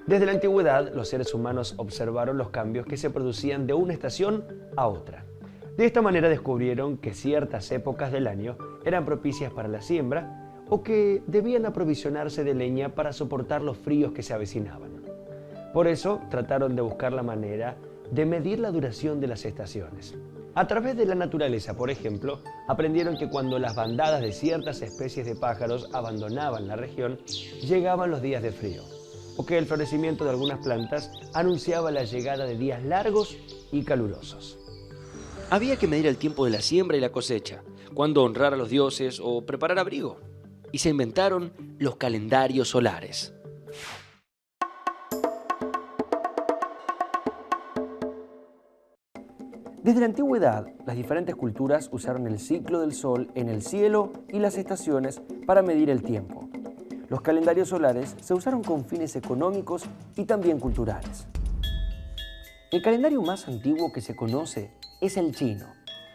Desde la antigüedad, los seres humanos observaron los cambios que se producían de una estación a otra. De esta manera descubrieron que ciertas épocas del año eran propicias para la siembra o que debían aprovisionarse de leña para soportar los fríos que se avecinaban. Por eso trataron de buscar la manera de medir la duración de las estaciones. A través de la naturaleza, por ejemplo, aprendieron que cuando las bandadas de ciertas especies de pájaros abandonaban la región, llegaban los días de frío, o que el florecimiento de algunas plantas anunciaba la llegada de días largos y calurosos. Había que medir el tiempo de la siembra y la cosecha, cuándo honrar a los dioses o preparar abrigo. Y se inventaron los calendarios solares. Desde la antigüedad, las diferentes culturas usaron el ciclo del sol en el cielo y las estaciones para medir el tiempo. Los calendarios solares se usaron con fines económicos y también culturales. El calendario más antiguo que se conoce es el chino.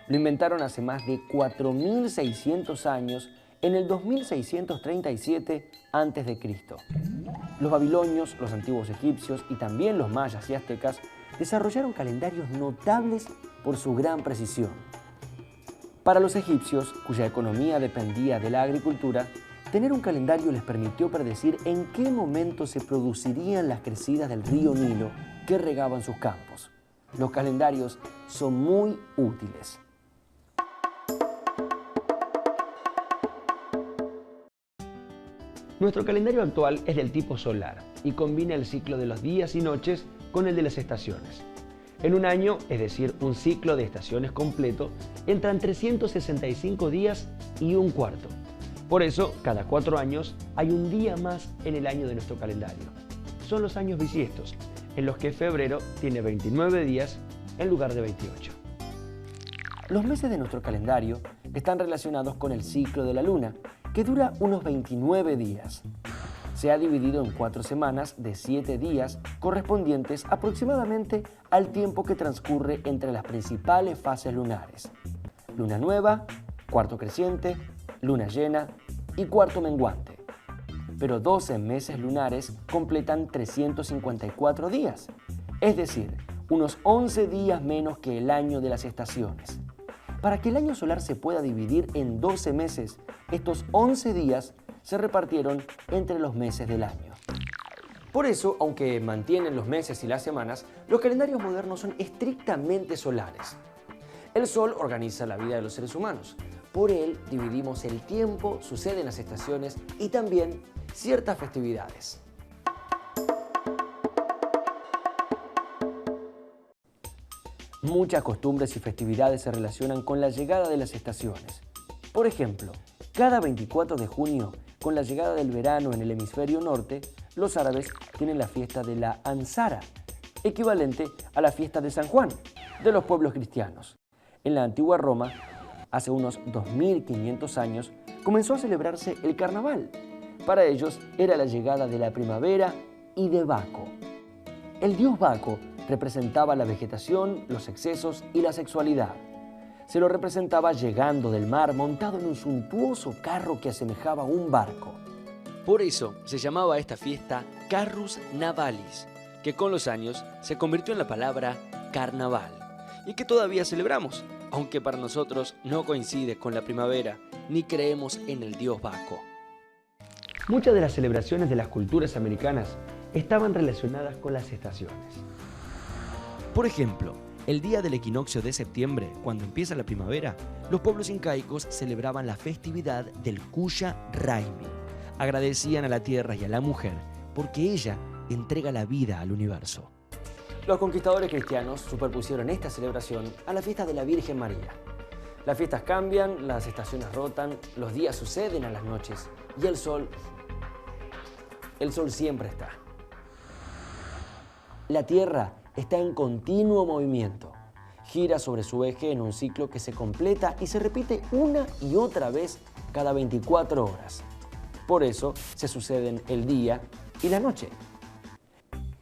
Lo inventaron hace más de 4.600 años, en el 2637 a.C. Los babilonios, los antiguos egipcios y también los mayas y aztecas desarrollaron calendarios notables por su gran precisión. Para los egipcios, cuya economía dependía de la agricultura, tener un calendario les permitió predecir en qué momento se producirían las crecidas del río Nilo que regaban sus campos. Los calendarios son muy útiles. Nuestro calendario actual es del tipo solar y combina el ciclo de los días y noches con el de las estaciones. En un año, es decir, un ciclo de estaciones completo, entran 365 días y un cuarto. Por eso, cada 4 años hay un día más en el año de nuestro calendario. Son los años bisiestos, en los que febrero tiene 29 días en lugar de 28. Los meses de nuestro calendario están relacionados con el ciclo de la luna, que dura unos 29 días. Se ha dividido en 4 semanas de 7 días, correspondientes aproximadamente al tiempo que transcurre entre las principales fases lunares: luna nueva, cuarto creciente, luna llena y cuarto menguante. Pero 12 meses lunares completan 354 días, es decir, unos 11 días menos que el año de las estaciones. Para que el año solar se pueda dividir en 12 meses, estos 11 días se repartieron entre los meses del año. Por eso, aunque mantienen los meses y las semanas, los calendarios modernos son estrictamente solares. El sol organiza la vida de los seres humanos. Por él dividimos el tiempo, suceden las estaciones y también ciertas festividades. Muchas costumbres y festividades se relacionan con la llegada de las estaciones. Por ejemplo, cada 24 de junio, con la llegada del verano en el hemisferio norte, los árabes tienen la fiesta de la Ansara, equivalente a la fiesta de San Juan, de los pueblos cristianos. En la antigua Roma, hace unos 2500 años, comenzó a celebrarse el carnaval. Para ellos era la llegada de la primavera y de Baco. El dios Baco representaba la vegetación, los excesos y la sexualidad. Se lo representaba llegando del mar montado en un suntuoso carro que asemejaba un barco. Por eso se llamaba a esta fiesta Carrus Navalis, que con los años se convirtió en la palabra carnaval, y que todavía celebramos, aunque para nosotros no coincide con la primavera, ni creemos en el dios Baco. Muchas de las celebraciones de las culturas americanas estaban relacionadas con las estaciones. Por ejemplo, el día del equinoccio de septiembre, cuando empieza la primavera, los pueblos incaicos celebraban la festividad del Kuya Raimi. Agradecían a la tierra y a la mujer porque ella entrega la vida al universo. Los conquistadores cristianos superpusieron esta celebración a la fiesta de la Virgen María. Las fiestas cambian, las estaciones rotan, los días suceden a las noches y el sol siempre está. La Tierra está en continuo movimiento. Gira sobre su eje en un ciclo que se completa y se repite una y otra vez cada 24 horas. Por eso se suceden el día y la noche.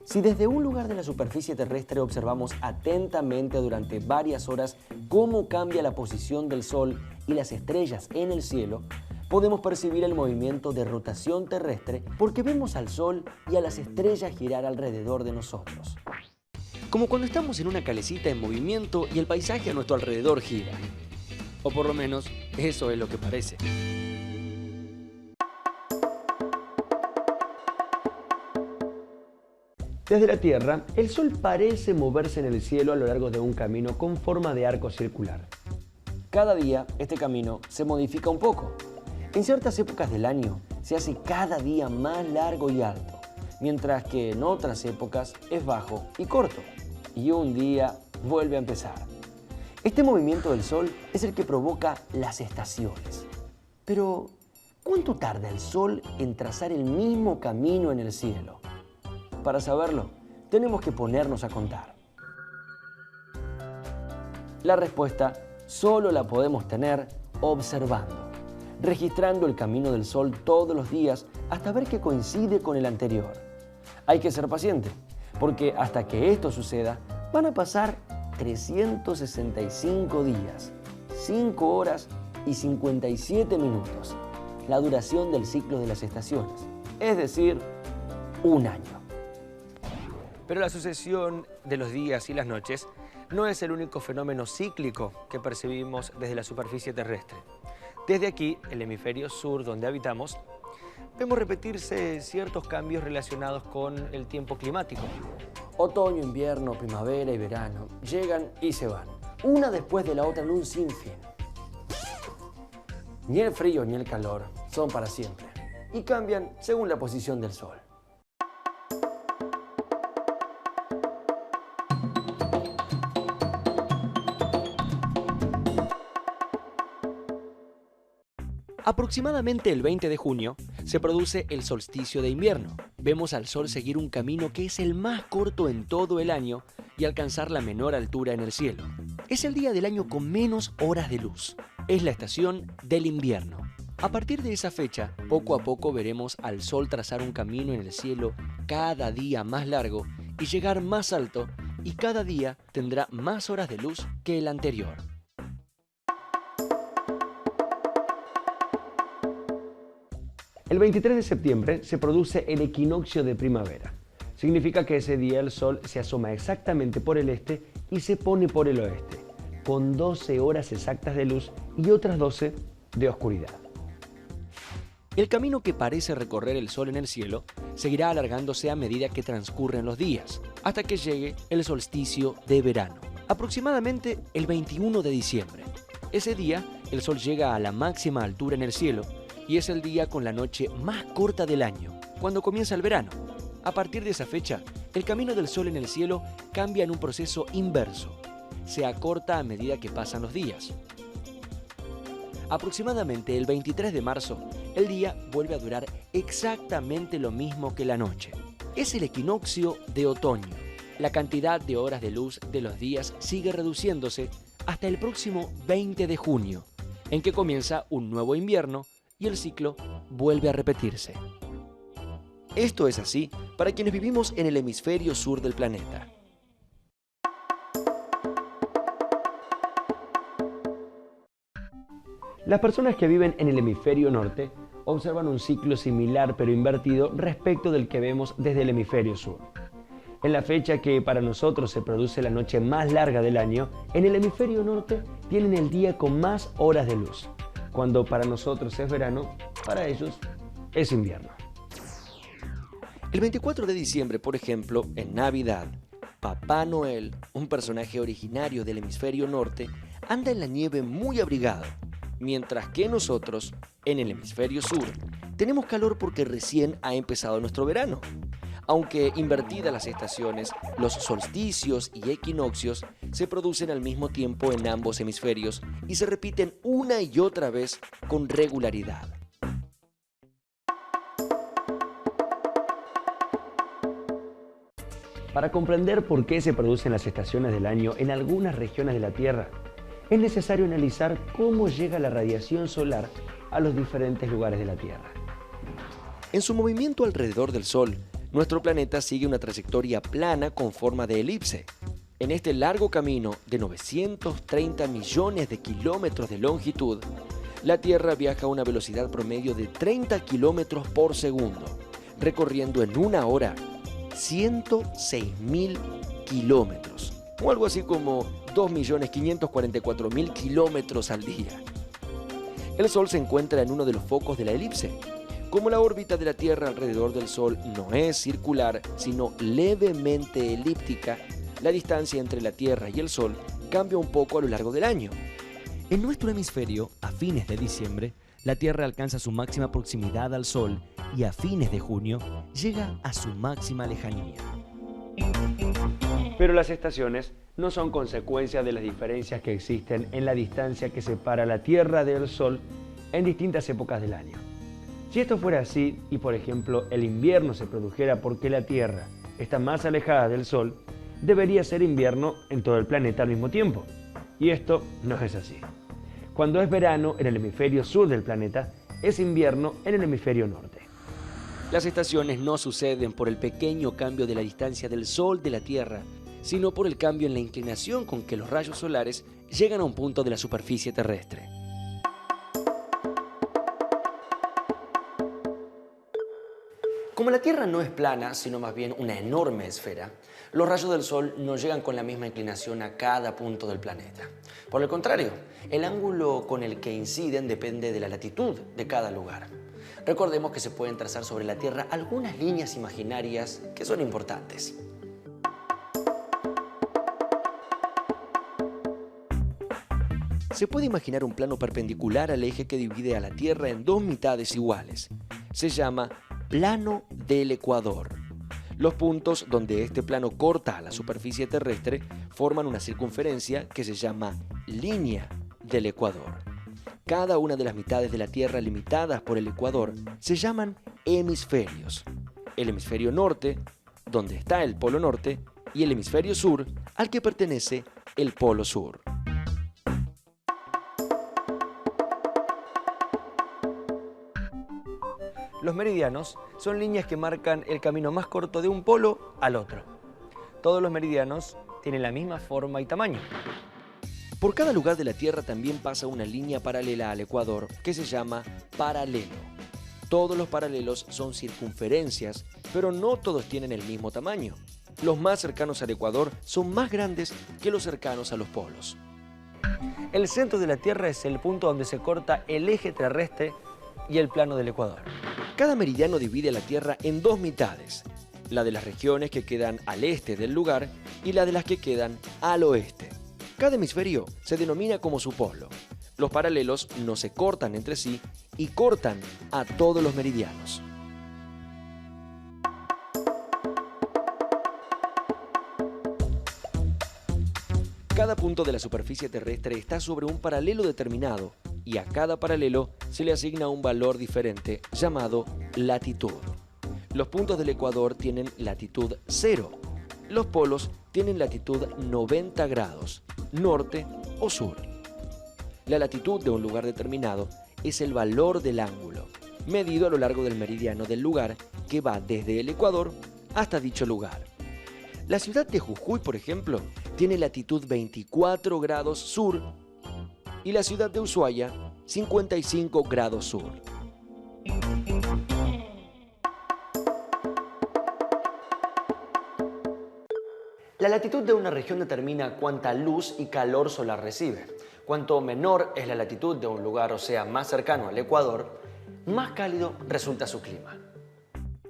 Si desde un lugar de la superficie terrestre observamos atentamente durante varias horas cómo cambia la posición del Sol y las estrellas en el cielo, podemos percibir el movimiento de rotación terrestre porque vemos al Sol y a las estrellas girar alrededor de nosotros. Como cuando estamos en una calecita en movimiento y el paisaje a nuestro alrededor gira. O por lo menos, eso es lo que parece. Desde la Tierra, el Sol parece moverse en el cielo a lo largo de un camino con forma de arco circular. Cada día este camino se modifica un poco. En ciertas épocas del año se hace cada día más largo y alto, mientras que en otras épocas es bajo y corto, y un día vuelve a empezar. Este movimiento del Sol es el que provoca las estaciones. Pero, ¿cuánto tarda el Sol en trazar el mismo camino en el cielo? Para saberlo, tenemos que ponernos a contar. La respuesta solo la podemos tener observando, registrando el camino del Sol todos los días hasta ver que coincide con el anterior. Hay que ser paciente, porque hasta que esto suceda, van a pasar 365 días, 5 horas y 57 minutos, la duración del ciclo de las estaciones, es decir, un año. Pero la sucesión de los días y las noches no es el único fenómeno cíclico que percibimos desde la superficie terrestre. Desde aquí, el hemisferio sur donde habitamos, vemos repetirse ciertos cambios relacionados con el tiempo climático. Otoño, invierno, primavera y verano llegan y se van, una después de la otra en un sinfín. Ni el frío ni el calor son para siempre y cambian según la posición del Sol. Aproximadamente el 20 de junio se produce el solsticio de invierno. Vemos al Sol seguir un camino que es el más corto en todo el año y alcanzar la menor altura en el cielo. Es el día del año con menos horas de luz. Es la estación del invierno. A partir de esa fecha, poco a poco veremos al Sol trazar un camino en el cielo cada día más largo y llegar más alto, y cada día tendrá más horas de luz que el anterior. El 23 de septiembre se produce el equinoccio de primavera. Significa que ese día el Sol se asoma exactamente por el este y se pone por el oeste, con 12 horas exactas de luz y otras 12 de oscuridad. El camino que parece recorrer el Sol en el cielo seguirá alargándose a medida que transcurren los días, hasta que llegue el solsticio de verano, aproximadamente el 21 de diciembre. Ese día, el Sol llega a la máxima altura en el cielo y es el día con la noche más corta del año, cuando comienza el verano. A partir de esa fecha, el camino del Sol en el cielo cambia en un proceso inverso. Se acorta a medida que pasan los días. Aproximadamente el 23 de marzo, el día vuelve a durar exactamente lo mismo que la noche. Es el equinoccio de otoño. La cantidad de horas de luz de los días sigue reduciéndose hasta el próximo 20 de junio, en que comienza un nuevo invierno y el ciclo vuelve a repetirse. Esto es así para quienes vivimos en el hemisferio sur del planeta. Las personas que viven en el hemisferio norte observan un ciclo similar pero invertido respecto del que vemos desde el hemisferio sur. En la fecha que para nosotros se produce la noche más larga del año, en el hemisferio norte tienen el día con más horas de luz. Cuando para nosotros es verano, para ellos es invierno. El 24 de diciembre, por ejemplo, en Navidad, Papá Noel, un personaje originario del hemisferio norte, anda en la nieve muy abrigado, mientras que nosotros, en el hemisferio sur, tenemos calor porque recién ha empezado nuestro verano. Aunque invertidas las estaciones, los solsticios y equinoccios se producen al mismo tiempo en ambos hemisferios y se repiten una y otra vez con regularidad. Para comprender por qué se producen las estaciones del año en algunas regiones de la Tierra, es necesario analizar cómo llega la radiación solar a los diferentes lugares de la Tierra. En su movimiento alrededor del Sol, nuestro planeta sigue una trayectoria plana con forma de elipse. En este largo camino de 930 millones de kilómetros de longitud, La Tierra viaja a una velocidad promedio de 30 kilómetros por segundo, recorriendo en una hora 106.000 kilómetros, o algo así como 2.544.000 kilómetros al día. El Sol se encuentra en uno de los focos de la elipse. Como la órbita de la Tierra alrededor del Sol no es circular, sino levemente elíptica, la distancia entre la Tierra y el Sol cambia un poco a lo largo del año. En nuestro hemisferio, a fines de diciembre, la Tierra alcanza su máxima proximidad al Sol y a fines de junio llega a su máxima lejanía. Pero las estaciones no son consecuencia de las diferencias que existen en la distancia que separa la Tierra del Sol en distintas épocas del año. Si esto fuera así, y por ejemplo el invierno se produjera porque la Tierra está más alejada del Sol, debería ser invierno en todo el planeta al mismo tiempo. Y esto no es así. Cuando es verano en el hemisferio sur del planeta, es invierno en el hemisferio norte. Las estaciones no suceden por el pequeño cambio de la distancia del Sol de la Tierra, sino por el cambio en la inclinación con que los rayos solares llegan a un punto de la superficie terrestre. Como la Tierra no es plana, sino más bien una enorme esfera, los rayos del Sol no llegan con la misma inclinación a cada punto del planeta. Por el contrario, el ángulo con el que inciden depende de la latitud de cada lugar. Recordemos que se pueden trazar sobre la Tierra algunas líneas imaginarias que son importantes. Se puede imaginar un plano perpendicular al eje que divide a la Tierra en dos mitades iguales. Se llama plano del ecuador. Los puntos donde este plano corta a la superficie terrestre forman una circunferencia que se llama línea del ecuador. Cada una de las mitades de la Tierra limitadas por el ecuador se llaman hemisferios. El hemisferio norte, donde está el polo norte, y el hemisferio sur, al que pertenece el polo sur. Los meridianos son líneas que marcan el camino más corto de un polo al otro. Todos los meridianos tienen la misma forma y tamaño. Por cada lugar de la Tierra también pasa una línea paralela al ecuador que se llama paralelo. Todos los paralelos son circunferencias, pero no todos tienen el mismo tamaño. Los más cercanos al ecuador son más grandes que los cercanos a los polos. El centro de la Tierra es el punto donde se corta el eje terrestre y el plano del ecuador. Cada meridiano divide la Tierra en dos mitades, la de las regiones que quedan al este del lugar y la de las que quedan al oeste. Cada hemisferio se denomina como su polo. Los paralelos no se cortan entre sí y cortan a todos los meridianos. Cada punto de la superficie terrestre está sobre un paralelo determinado y a cada paralelo se le asigna un valor diferente llamado latitud. Los puntos del ecuador tienen latitud 0. Los polos tienen latitud 90 grados, norte o sur. La latitud de un lugar determinado es el valor del ángulo, medido a lo largo del meridiano del lugar que va desde el ecuador hasta dicho lugar. La ciudad de Jujuy, por ejemplo, tiene latitud 24 grados sur y la ciudad de Ushuaia 55 grados sur. La latitud de una región determina cuánta luz y calor solar recibe. Cuanto menor es la latitud de un lugar, o sea, más cercano al ecuador, más cálido resulta su clima.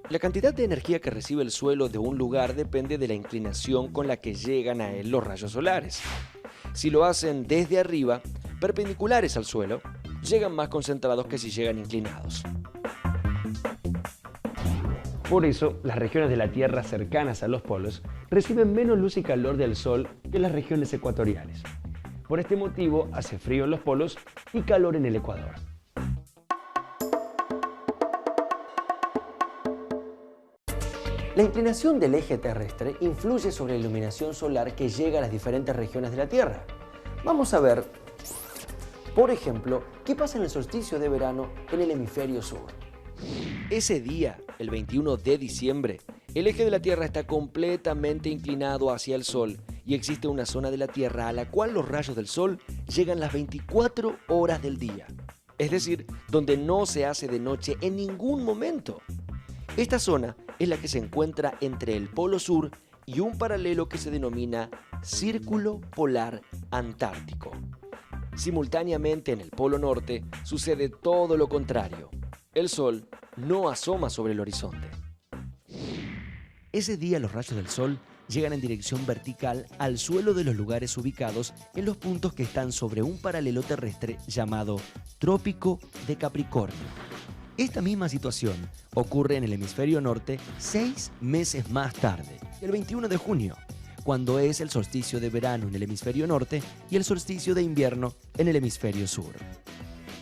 La cantidad de energía que recibe el suelo de un lugar depende de la inclinación con la que llegan a él los rayos solares. Si lo hacen desde arriba, perpendiculares al suelo, llegan más concentrados que si llegan inclinados. Por eso, las regiones de la Tierra cercanas a los polos reciben menos luz y calor del Sol que las regiones ecuatoriales. Por este motivo, hace frío en los polos y calor en el ecuador. La inclinación del eje terrestre influye sobre la iluminación solar que llega a las diferentes regiones de la Tierra. Vamos a ver, por ejemplo, qué pasa en el solsticio de verano en el hemisferio sur. Ese día, el 21 de diciembre, el eje de la Tierra está completamente inclinado hacia el Sol y existe una zona de la Tierra a la cual los rayos del Sol llegan las 24 horas del día. es decir, donde no se hace de noche en ningún momento. Esta zona es la que se encuentra entre el Polo Sur y un paralelo que se denomina Círculo Polar Antártico. Simultáneamente en el Polo Norte sucede todo lo contrario. El sol no asoma sobre el horizonte. Ese día los rayos del sol llegan en dirección vertical al suelo de los lugares ubicados en los puntos que están sobre un paralelo terrestre llamado Trópico de Capricornio. Esta misma situación ocurre en el hemisferio norte 6 meses más tarde, el 21 de junio, cuando es el solsticio de verano en el hemisferio norte y el solsticio de invierno en el hemisferio sur.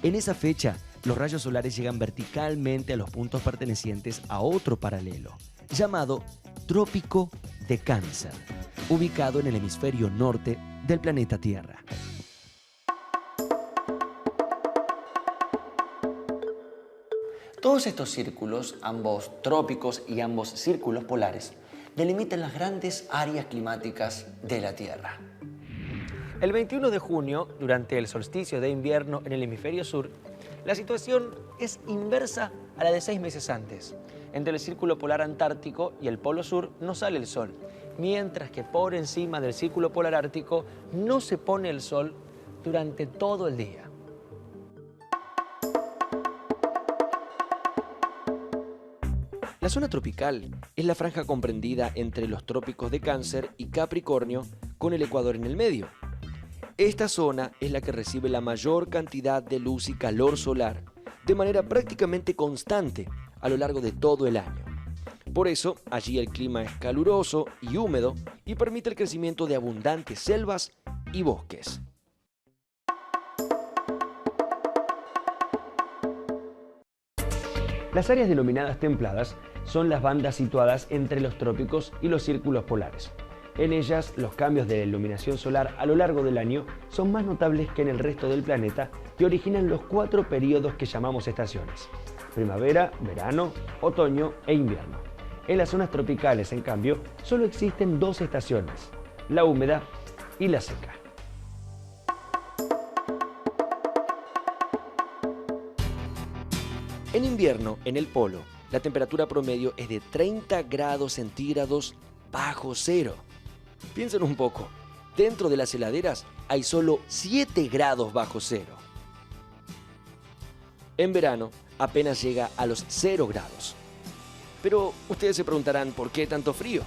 En esa fecha, los rayos solares llegan verticalmente a los puntos pertenecientes a otro paralelo, llamado Trópico de Cáncer, ubicado en el hemisferio norte del planeta Tierra. Todos estos círculos, ambos trópicos y ambos círculos polares, delimitan las grandes áreas climáticas de la Tierra. El 21 de junio, durante el solsticio de invierno en el hemisferio sur, la situación es inversa a la de 6 meses antes. Entre el círculo polar antártico y el polo sur no sale el sol, mientras que por encima del círculo polar ártico no se pone el sol durante todo el día. La zona tropical es la franja comprendida entre los trópicos de Cáncer y Capricornio con el ecuador en el medio. Esta zona es la que recibe la mayor cantidad de luz y calor solar de manera prácticamente constante a lo largo de todo el año. Por eso, allí el clima es caluroso y húmedo y permite el crecimiento de abundantes selvas y bosques. Las áreas denominadas templadas son las bandas situadas entre los trópicos y los círculos polares. En ellas, los cambios de la iluminación solar a lo largo del año son más notables que en el resto del planeta y originan los 4 periodos que llamamos estaciones: primavera, verano, otoño e invierno. En las zonas tropicales, en cambio, solo existen 2 estaciones: la húmeda y la seca. En invierno, en el polo, la temperatura promedio es de 30 grados centígrados bajo cero. Piensen un poco, dentro de las heladeras hay solo 7 grados bajo cero. En verano apenas llega a los 0 grados. Pero ustedes se preguntarán, ¿por qué tanto frío?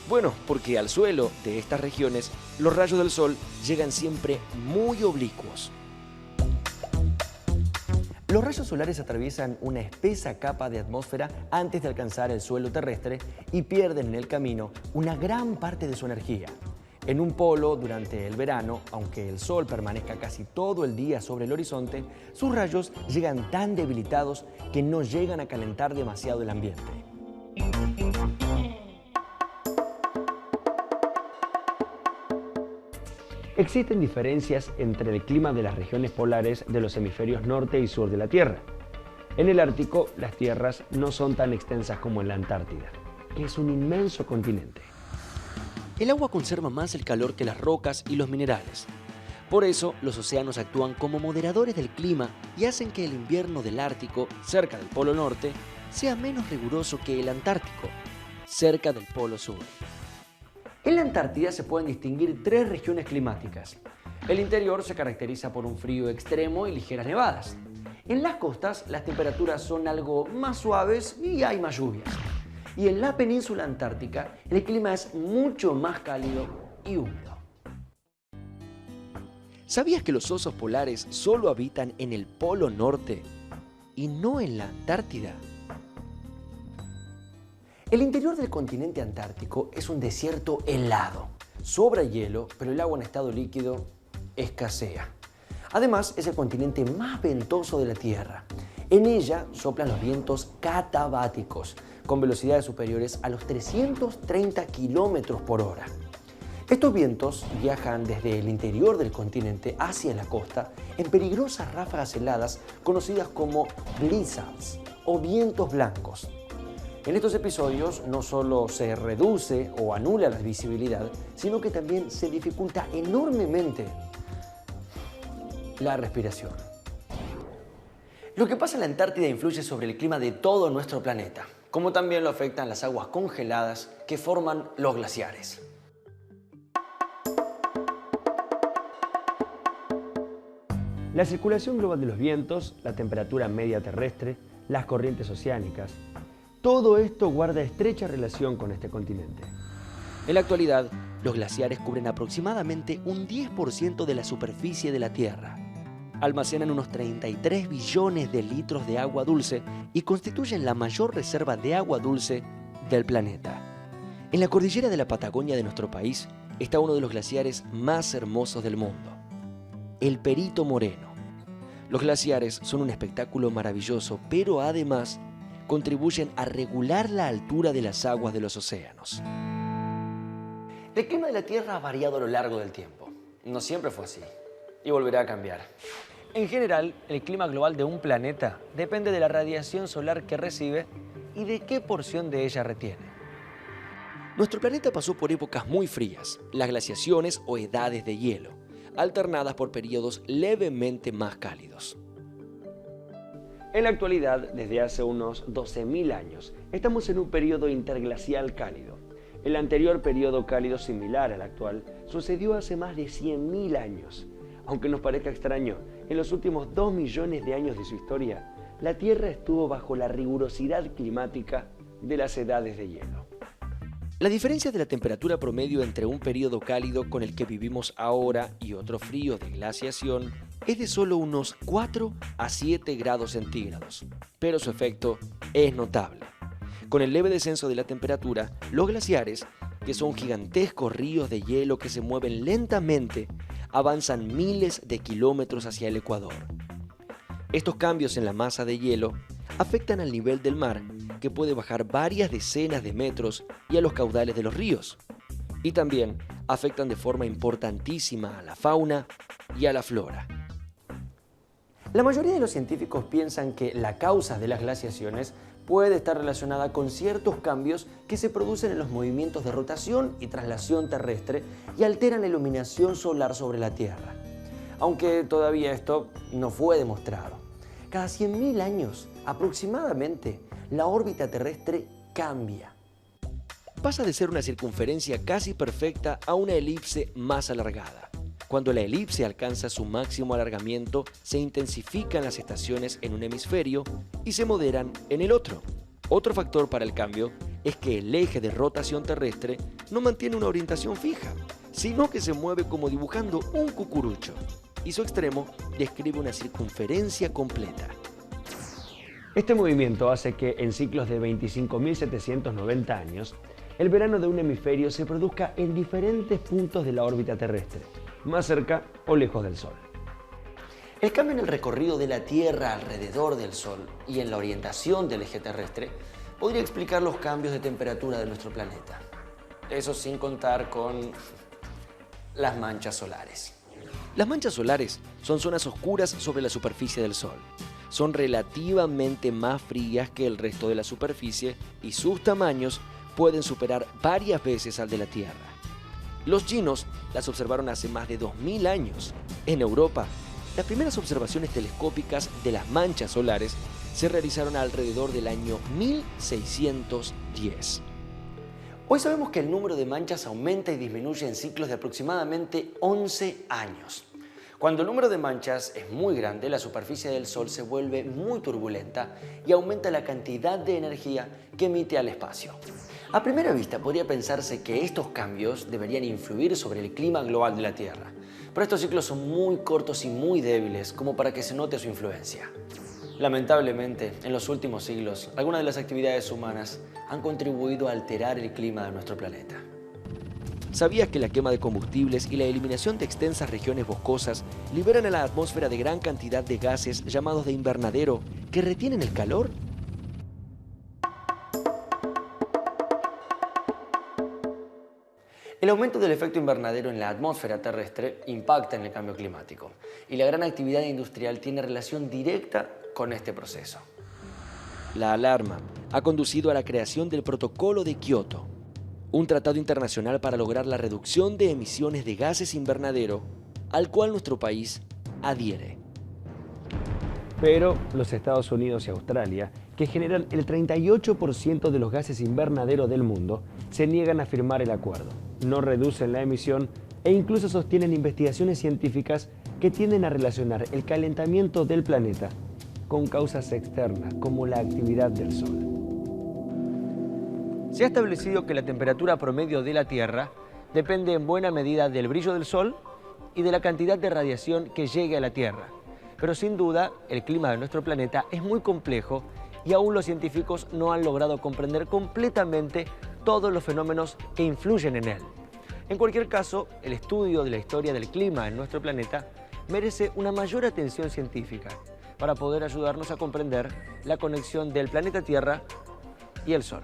Bueno, porque al suelo de estas regiones los rayos del sol llegan siempre muy oblicuos. Los rayos solares atraviesan una espesa capa de atmósfera antes de alcanzar el suelo terrestre y pierden en el camino una gran parte de su energía. En un polo, durante el verano, aunque el sol permanezca casi todo el día sobre el horizonte, sus rayos llegan tan debilitados que no llegan a calentar demasiado el ambiente. Existen diferencias entre el clima de las regiones polares de los hemisferios norte y sur de la Tierra. En el Ártico, las tierras no son tan extensas como en la Antártida, que es un inmenso continente. El agua conserva más el calor que las rocas y los minerales. Por eso, los océanos actúan como moderadores del clima y hacen que el invierno del Ártico, cerca del Polo Norte, sea menos riguroso que el Antártico, cerca del Polo Sur. En la Antártida se pueden distinguir 3 regiones climáticas. El interior se caracteriza por un frío extremo y ligeras nevadas. En las costas las temperaturas son algo más suaves y hay más lluvias. Y en la península antártica el clima es mucho más cálido y húmedo. ¿Sabías que los osos polares solo habitan en el Polo Norte y no en la Antártida? El interior del continente antártico es un desierto helado. Sobra hielo, pero el agua en estado líquido escasea. Además, es el continente más ventoso de la Tierra. En ella soplan los vientos catabáticos, con velocidades superiores a los 330 kilómetros por hora. Estos vientos viajan desde el interior del continente hacia la costa en peligrosas ráfagas heladas conocidas como blizzards o vientos blancos. En estos episodios no solo se reduce o anula la visibilidad, sino que también se dificulta enormemente la respiración. Lo que pasa en la Antártida influye sobre el clima de todo nuestro planeta, como también lo afectan las aguas congeladas que forman los glaciares. La circulación global de los vientos, la temperatura media terrestre, las corrientes oceánicas, todo esto guarda estrecha relación con este continente. En la actualidad, los glaciares cubren aproximadamente un 10% de la superficie de la Tierra. Almacenan unos 33 billones de litros de agua dulce y constituyen la mayor reserva de agua dulce del planeta. En la cordillera de la Patagonia de nuestro país está uno de los glaciares más hermosos del mundo, el Perito Moreno. Los glaciares son un espectáculo maravilloso, pero además contribuyen a regular la altura de las aguas de los océanos. El clima de la Tierra ha variado a lo largo del tiempo. No siempre fue así y volverá a cambiar. En general, el clima global de un planeta depende de la radiación solar que recibe y de qué porción de ella retiene. Nuestro planeta pasó por épocas muy frías, las glaciaciones o edades de hielo, alternadas por periodos levemente más cálidos. En la actualidad, desde hace unos 12.000 años, estamos en un periodo interglacial cálido. El anterior periodo cálido similar al actual sucedió hace más de 100.000 años. Aunque nos parezca extraño, en los últimos 2 millones de años de su historia, la Tierra estuvo bajo la rigurosidad climática de las edades de hielo. La diferencia de la temperatura promedio entre un periodo cálido con el que vivimos ahora y otro frío de glaciación es de solo unos 4 a 7 grados centígrados, pero su efecto es notable. Con el leve descenso de la temperatura, los glaciares, que son gigantescos ríos de hielo que se mueven lentamente, avanzan miles de kilómetros hacia el ecuador. Estos cambios en la masa de hielo afectan al nivel del mar, que puede bajar varias decenas de metros, y a los caudales de los ríos. Y también afectan de forma importantísima a la fauna y a la flora. La mayoría de los científicos piensan que la causa de las glaciaciones puede estar relacionada con ciertos cambios que se producen en los movimientos de rotación y traslación terrestre y alteran la iluminación solar sobre la Tierra. Aunque todavía esto no fue demostrado. Cada 100.000 años, aproximadamente, la órbita terrestre cambia. Pasa de ser una circunferencia casi perfecta a una elipse más alargada. Cuando la elipse alcanza su máximo alargamiento, se intensifican las estaciones en un hemisferio y se moderan en el otro. Otro factor para el cambio es que el eje de rotación terrestre no mantiene una orientación fija, sino que se mueve como dibujando un cucurucho, y su extremo describe una circunferencia completa. Este movimiento hace que en ciclos de 25.790 años, el verano de un hemisferio se produzca en diferentes puntos de la órbita terrestre, más cerca o lejos del Sol. El cambio en el recorrido de la Tierra alrededor del Sol y en la orientación del eje terrestre podría explicar los cambios de temperatura de nuestro planeta. Eso sin contar con las manchas solares. Las manchas solares son zonas oscuras sobre la superficie del Sol. Son relativamente más frías que el resto de la superficie y sus tamaños pueden superar varias veces al de la Tierra. Los chinos las observaron hace más de 2000 años. En Europa, las primeras observaciones telescópicas de las manchas solares se realizaron alrededor del año 1610. Hoy sabemos que el número de manchas aumenta y disminuye en ciclos de aproximadamente 11 años. Cuando el número de manchas es muy grande, la superficie del Sol se vuelve muy turbulenta y aumenta la cantidad de energía que emite al espacio. A primera vista podría pensarse que estos cambios deberían influir sobre el clima global de la Tierra, pero estos ciclos son muy cortos y muy débiles como para que se note su influencia. Lamentablemente, en los últimos siglos, algunas de las actividades humanas han contribuido a alterar el clima de nuestro planeta. ¿Sabías que la quema de combustibles y la eliminación de extensas regiones boscosas liberan a la atmósfera de gran cantidad de gases llamados de invernadero que retienen el calor? El aumento del efecto invernadero en la atmósfera terrestre impacta en el cambio climático y la gran actividad industrial tiene relación directa con este proceso. La alarma ha conducido a la creación del Protocolo de Kioto, un tratado internacional para lograr la reducción de emisiones de gases invernadero, al cual nuestro país adhiere. Pero los Estados Unidos y Australia, que generan el 38% de los gases invernaderos del mundo, se niegan a firmar el acuerdo. No reducen la emisión e incluso sostienen investigaciones científicas que tienden a relacionar el calentamiento del planeta con causas externas como la actividad del Sol. Se ha establecido que la temperatura promedio de la Tierra depende en buena medida del brillo del Sol y de la cantidad de radiación que llegue a la Tierra. Pero sin duda, el clima de nuestro planeta es muy complejo y aún los científicos no han logrado comprender completamente todos los fenómenos que influyen en él. En cualquier caso, el estudio de la historia del clima en nuestro planeta merece una mayor atención científica para poder ayudarnos a comprender la conexión del planeta Tierra y el Sol.